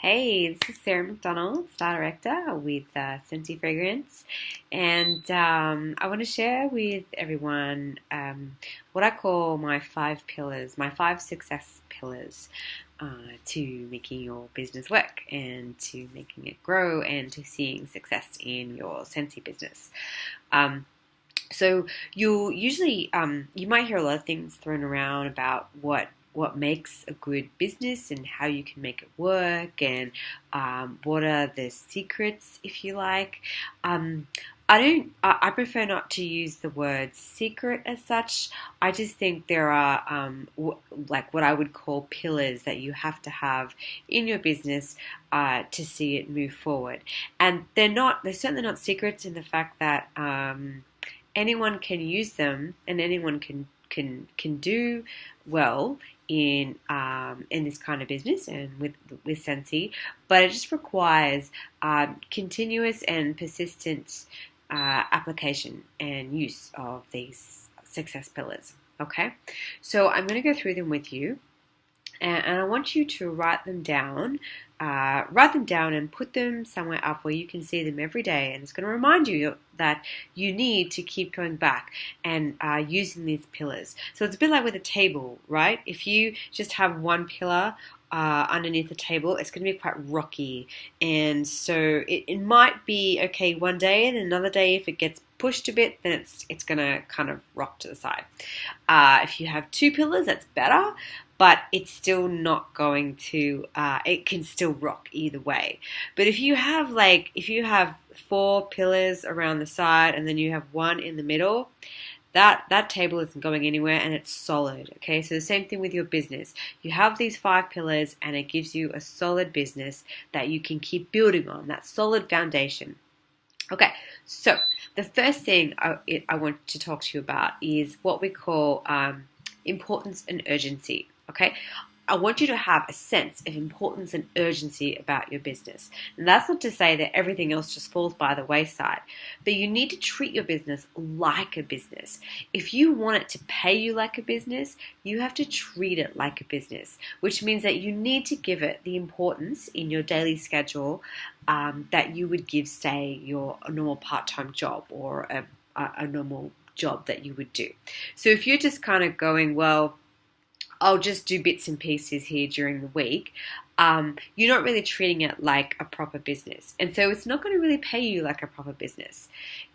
Hey, this is Sarah McDonald, Star Director with Scentsy Fragrance, and I want to share with everyone what I call my five pillars, my five success pillars to making your business work and to making it grow and to seeing success in your Scentsy business. So you might hear a lot of things thrown around about what makes a good business and how you can make it work and what are the secrets, if you like. I prefer not to use the word secret as such. I just think there are like what I would call pillars that you have to have in your business to see it move forward. And they're certainly not secrets in the fact that anyone can use them and anyone can do well in this kind of business and with Scentsy, but it just requires continuous and persistent application and use of these success pillars. Okay, so I'm going to go through them with you, and I want you to write them down and put them somewhere up where you can see them every day, and it's going to remind you that you need to keep going back and using these pillars. So it's a bit like with a table, right? If you just have one pillar underneath the table, it's going to be quite rocky, and so it might be okay one day, and another day if it gets pushed a bit, then it's going to kind of rock to the side. If you have two pillars, that's better, but it's still not going to, it can still rock either way. But if you have four pillars around the side and then you have one in the middle, that table isn't going anywhere and it's solid. Okay, so the same thing with your business. You have these five pillars and it gives you a solid business that you can keep building on, that solid foundation. Okay, so the first thing I want to talk to you about is what we call importance and urgency. Okay, I want you to have a sense of importance and urgency about your business. And that's not to say that everything else just falls by the wayside, but you need to treat your business like a business. If you want it to pay you like a business, you have to treat it like a business, which means that you need to give it the importance in your daily schedule that you would give, say, a normal part-time job or a normal job that you would do. So if you're just kind of going, well, I'll just do bits and pieces here during the week, you're not really treating it like a proper business. And so it's not going to really pay you like a proper business.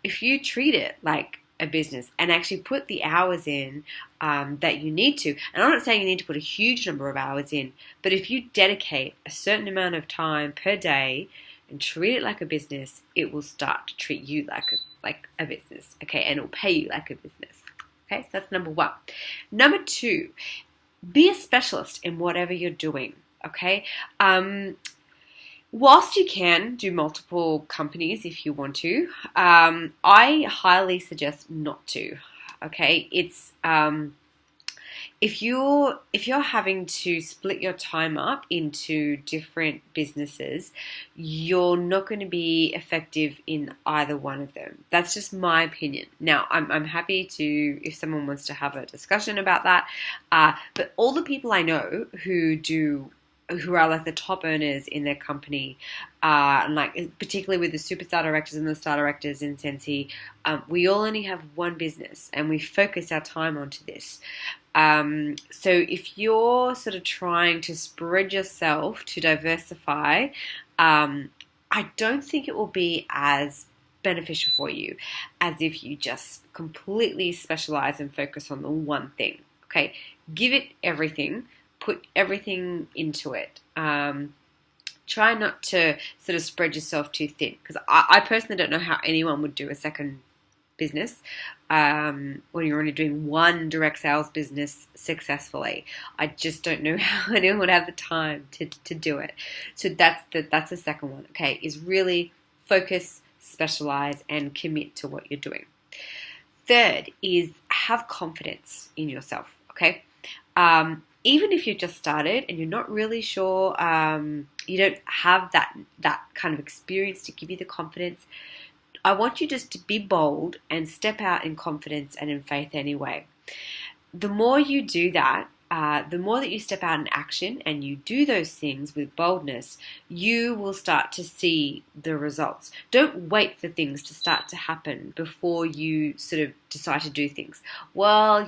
If you treat it like a business and actually put the hours in that you need to, and I'm not saying you need to put a huge number of hours in, but if you dedicate a certain amount of time per day and treat it like a business, it will start to treat you like a business, okay? And it will pay you like a business, okay? So that's number one. Number two, be a specialist in whatever you're doing, okay? Whilst you can do multiple companies if you want to, I highly suggest not to, okay? It's if you're having to split your time up into different businesses, you're not going to be effective in either one of them. That's just my opinion. Now, I'm happy to, if someone wants to have a discussion about that, but all the people I know who are like the top earners in their company, and like particularly with the superstar directors and the star directors in Scentsy, we all only have one business and we focus our time onto this. So if you're sort of trying to spread yourself to diversify, I don't think it will be as beneficial for you as if you just completely specialize and focus on the one thing. Okay, give it everything. Put everything into it. Try not to sort of spread yourself too thin, because I personally don't know how anyone would do a second business when you're only doing one direct sales business successfully. I just don't know how anyone would have the time to do it. So that's the second one, okay, is really focus, specialize, and commit to what you're doing. Third is have confidence in yourself, okay? Even if you've just started and you're not really sure, you don't have that kind of experience to give you the confidence, I want you just to be bold and step out in confidence and in faith anyway. The more you do that, the more that you step out in action and you do those things with boldness, you will start to see the results. Don't wait for things to start to happen before you sort of decide to do things. Well,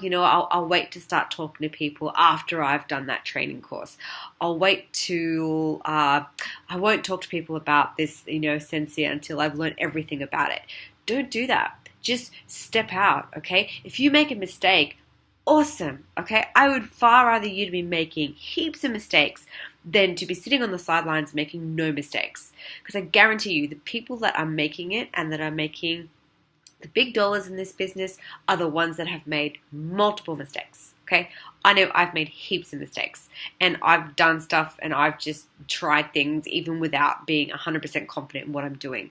I'll wait to start talking to people after I've done that training course. I'll wait to, I won't talk to people about this, Scentsy until I've learned everything about it. Don't do that. Just step out, okay? If you make a mistake, awesome, okay? I would far rather you to be making heaps of mistakes than to be sitting on the sidelines making no mistakes. Because I guarantee you, the people that are making it and that are making the big dollars in this business are the ones that have made multiple mistakes, okay? I know I've made heaps of mistakes, and I've done stuff and I've just tried things even without being 100% confident in what I'm doing.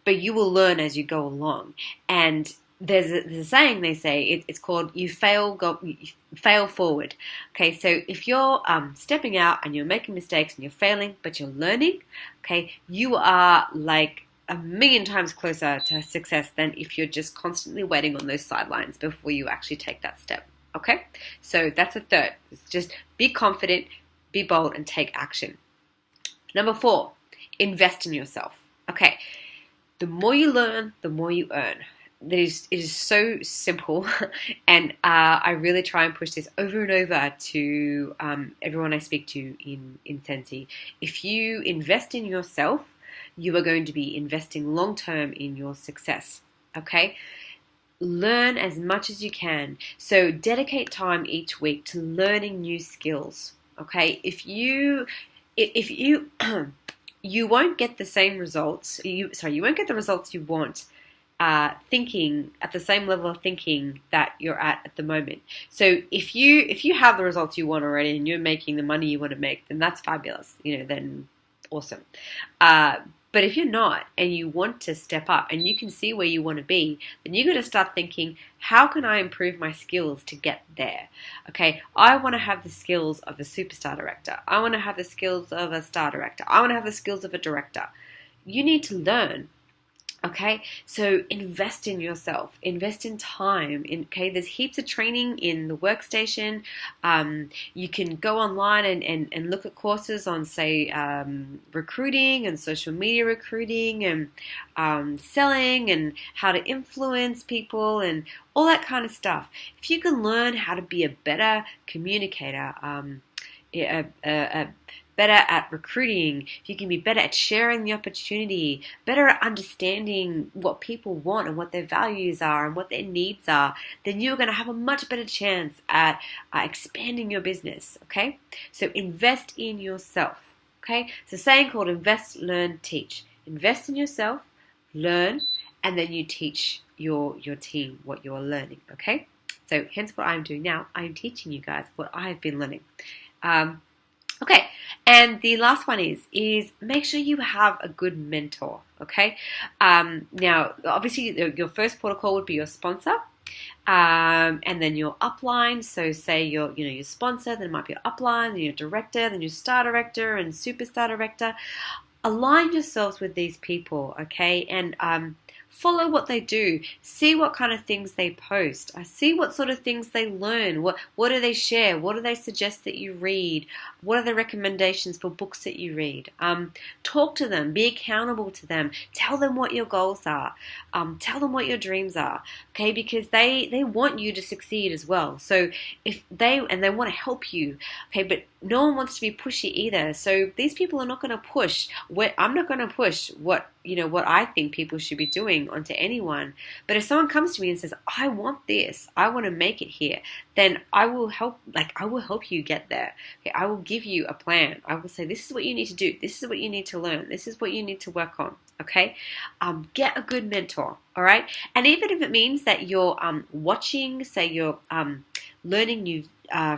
But you will learn as you go along. And there's a saying they say, it's called you fail forward. Okay, so if you're stepping out and you're making mistakes and you're failing, but you're learning, okay, you are like a million times closer to success than if you're just constantly waiting on those sidelines before you actually take that step. Okay, so that's a third. It's just be confident, be bold, and take action. Number 4, invest in yourself. Okay. The more you learn, the more you earn. It is so simple, and I really try and push this over and over to everyone I speak to in Scentsy. If you invest in yourself, you are going to be investing long-term in your success, okay? Learn as much as you can. So dedicate time each week to learning new skills, okay? If you you won't get the same results. You won't get the results you want thinking at the same level of thinking that you're at the moment. So if you have the results you want already and you're making the money you want to make, then that's fabulous. Then awesome. But if you're not and you want to step up and you can see where you want to be, then you've got to start thinking, how can I improve my skills to get there? Okay, I want to have the skills of a superstar director. I want to have the skills of a star director. I want to have the skills of a director. You need to learn. Okay, so invest in yourself, invest in time. Okay, there's heaps of training in the workstation. You can go online and look at courses on, say, recruiting and social media recruiting and selling and how to influence people and all that kind of stuff. If you can learn how to be a better communicator, better at recruiting, if you can be better at sharing the opportunity, better at understanding what people want and what their values are and what their needs are, then you're going to have a much better chance at expanding your business, okay? So invest in yourself, okay? It's a saying called invest, learn, teach. Invest in yourself, learn, and then you teach your team what you're learning, okay? So hence what I'm doing now, I'm teaching you guys what I've been learning. Okay, and the last one is make sure you have a good mentor, okay? Now, obviously, your first protocol would be your sponsor, and then your upline. So say your sponsor, then it might be your upline, then your director, then your star director and superstar director. Align yourselves with these people, okay? And follow what they do. See what kind of things they post. See what sort of things they learn. What do they share? What do they suggest that you read? What are the recommendations for books that you read? Talk to them. Be accountable to them. Tell them what your goals are. Tell them what your dreams are. Okay, because they want you to succeed as well. So if they want to help you. Okay, but no one wants to be pushy either. So these people are not going to push. I'm not going to push what I think people should be doing onto anyone. But if someone comes to me and says, I want this, I want to make it here, then I will help you get there. Okay, I will give you a plan. I will say, this is what you need to do. This is what you need to learn. This is what you need to work on. Okay? Get a good mentor. All right? And even if it means that you're watching, say you're learning new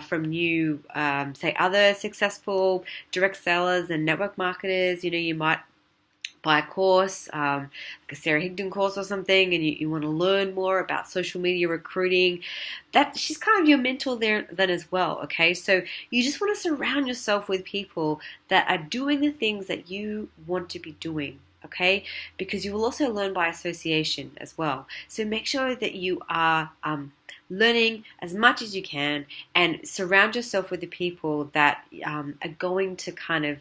from new, say, other successful direct sellers and network marketers, you might buy a course, like a Sarah Higdon course or something, and you want to learn more about social media recruiting, that she's kind of your mentor there then as well, okay? So you just want to surround yourself with people that are doing the things that you want to be doing, okay? Because you will also learn by association as well. So make sure that you are learning as much as you can, and surround yourself with the people that are going to kind of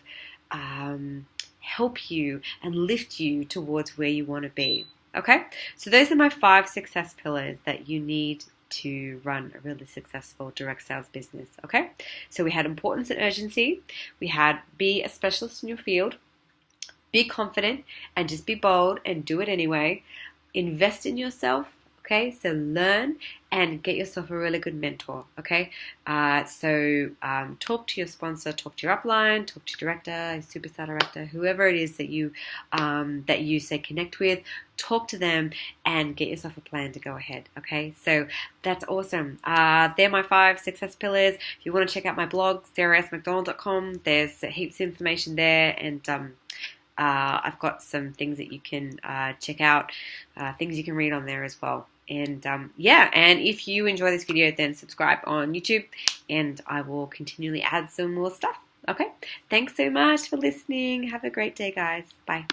help you and lift you towards where you want to be. Okay, so those are my 5 success pillars that you need to run a really successful direct sales business. Okay, so we had importance and urgency, we had be a specialist in your field, be confident and just be bold and do it anyway, invest in yourself. Okay, so learn and get yourself a really good mentor. Okay, so talk to your sponsor, talk to your upline, talk to your director, superstar director, whoever it is that you say connect with. Talk to them and get yourself a plan to go ahead. Okay, so that's awesome. They're my 5 success pillars. If you want to check out my blog, sarahsmcdonald.com, there's heaps of information there, and I've got some things that you can check out, things you can read on there as well. And and if you enjoy this video, then subscribe on YouTube, and I will continually add some more stuff. Okay, thanks so much for listening. Have a great day, guys. Bye.